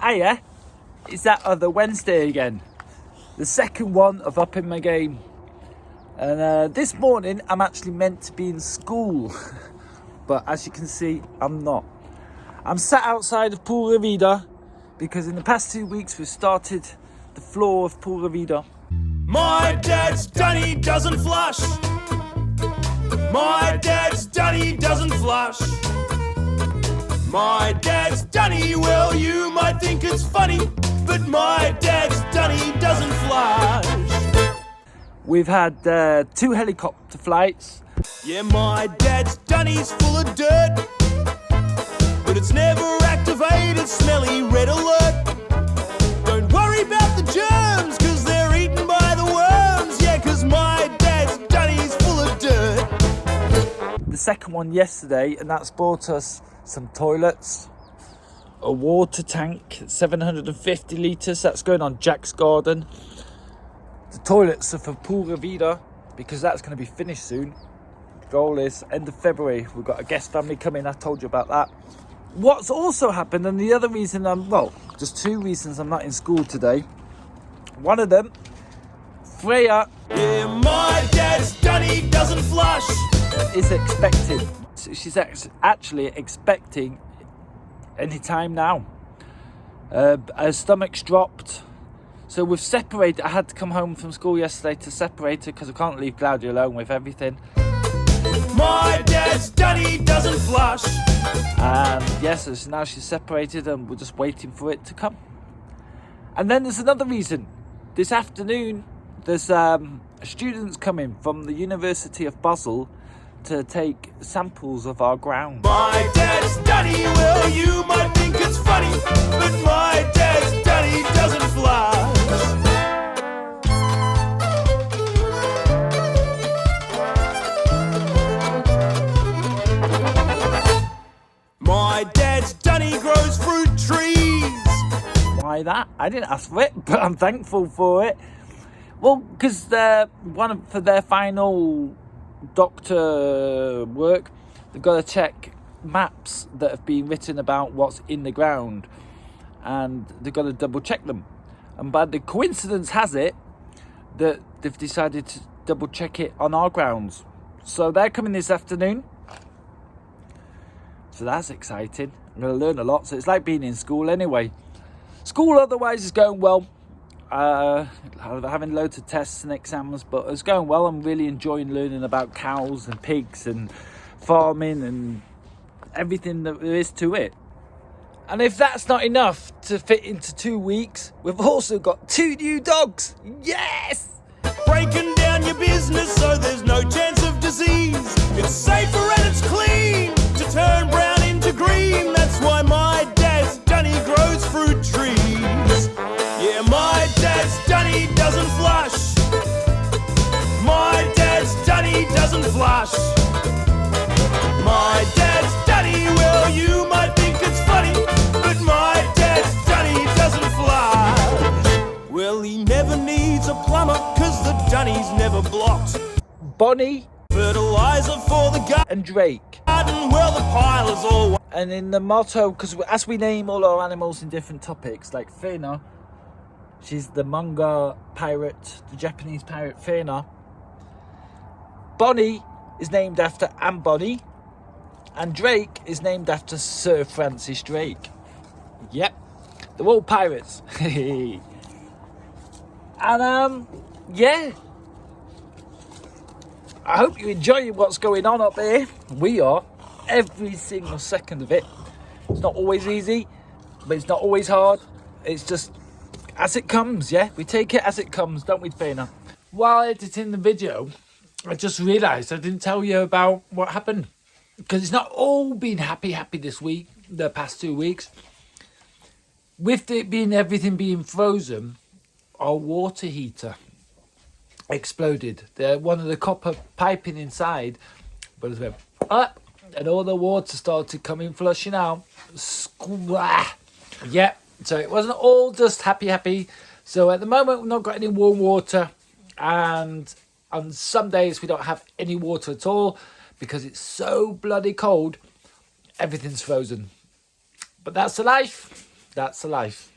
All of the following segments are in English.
Hiya, it's that other Wednesday again. The second one of upping my game. And this morning I'm actually meant to be in school. But as you can see, I'm not. I'm sat outside of Pool Vida because in the past 2 weeks we've started the floor of Pool Vida. My dad's done, he doesn't flush. My dad's done, he doesn't flush. My dad's done, well, you might think it's funny, but my dad's done, he doesn't flush. We've had 2 helicopter flights. Yeah, my dad's done, he's full of dirt, but it's never activated, smelly red alert. Don't worry about the germs, cause they're eaten by the worms. Yeah, cause my dad's done, he's full of dirt. The second one yesterday, and that's bought us some toilets, a water tank, 750 litres, that's going on Jack's garden. The toilets are for Pool Vida because that's going to be finished soon. The goal is end of February. We've got a guest family coming, I told you about that. What's also happened, and the other reason there's 2 reasons I'm not in school today. One of them, Freya. Yeah, my dad's done, he doesn't flush. Is expecting. She's actually expecting any time now. Her stomach's dropped. So we've separated. I had to come home from school yesterday to separate her because I can't leave Claudia alone with everything. My dad's done, he doesn't flush. And yes, so now she's separated and we're just waiting for it to come. And then there's another reason. This afternoon, there's students coming from the University of Basel to take samples of our ground. My dad's done, well, you might think it's funny, but my dad's done, he doesn't flush. My dad's done, he grows fruit trees. Why that? I didn't ask for it, but I'm thankful for it. Well, because for their final doctor work, they've got to check maps that have been written about what's in the ground, and they've got to double check them. And by the coincidence has it that they've decided to double check it on our grounds. So they're coming this afternoon. So that's exciting. I'm going to learn a lot. So it's like being in school anyway. School otherwise is going well. Having loads of tests and exams, but it's going well. I'm really enjoying learning about cows and pigs and farming and everything that there is to it. And if that's not enough to fit into 2 weeks, we've also got 2 new dogs. Yes! Breaking down your business so there's no chance of disease. It's safer and it's clean to turn brown into green. That's why my dad's done, he grows fruit trees. Yeah, my dad's done, he doesn't flush. My dad's done, he doesn't flush. My dad's done, well, you might think it's funny, but my dad's done, he doesn't flush. Well, he never needs a plumber, cause the Dunny's never blocked. Bonnie, fertilizer for the garden, and Drake. Well, the pile is all. And in the motto, because as we name all our animals in different topics, like Fena, she's the manga pirate, the Japanese pirate Fena. Bonnie is named after Anne Bonny, and Drake is named after Sir Francis Drake. Yep, they're all pirates. And yeah, I hope you enjoy what's going on up there. We are, every single second of it. It's not always easy, but it's not always hard. It's just as it comes, yeah? We take it as it comes, don't we, Fena? While editing the video, I just realised I didn't tell you about what happened. Because it's not all been happy this week, the past 2 weeks. With it being everything being frozen, our water heater exploded. One of the copper piping inside, but it went up, and all the water started coming flushing out. Squah! Yep. So it wasn't all just happy. So at the moment, we've not got any warm water, and on some days we don't have any water at all because it's so bloody cold. Everything's frozen. But that's the life. That's the life.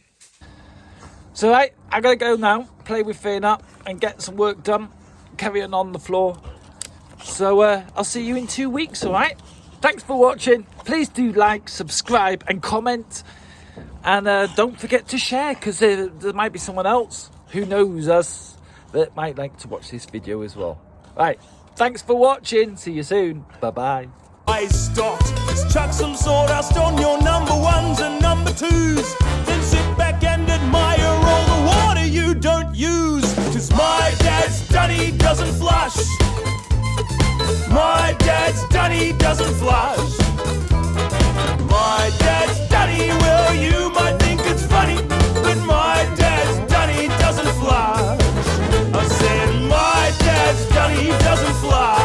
So right, I gotta go now, play with Fiona and get some work done, carrying on the floor. So I'll see you in 2 weeks, all right? Thanks for watching. Please do like, subscribe and comment. And don't forget to share, because there might be someone else who knows us that might like to watch this video as well. Right, thanks for watching. See you soon. Bye-bye. I stopped. Let's chuck some sawdust on your number ones and number twos. Then sit back and admire all the water you don't use. 'Cause my dad's dunny doesn't flush. My dad's dunny doesn't flush. My dad's dunny, well, you might think it's funny, but my dad's dunny doesn't flush. I said my dad's dunny doesn't flush.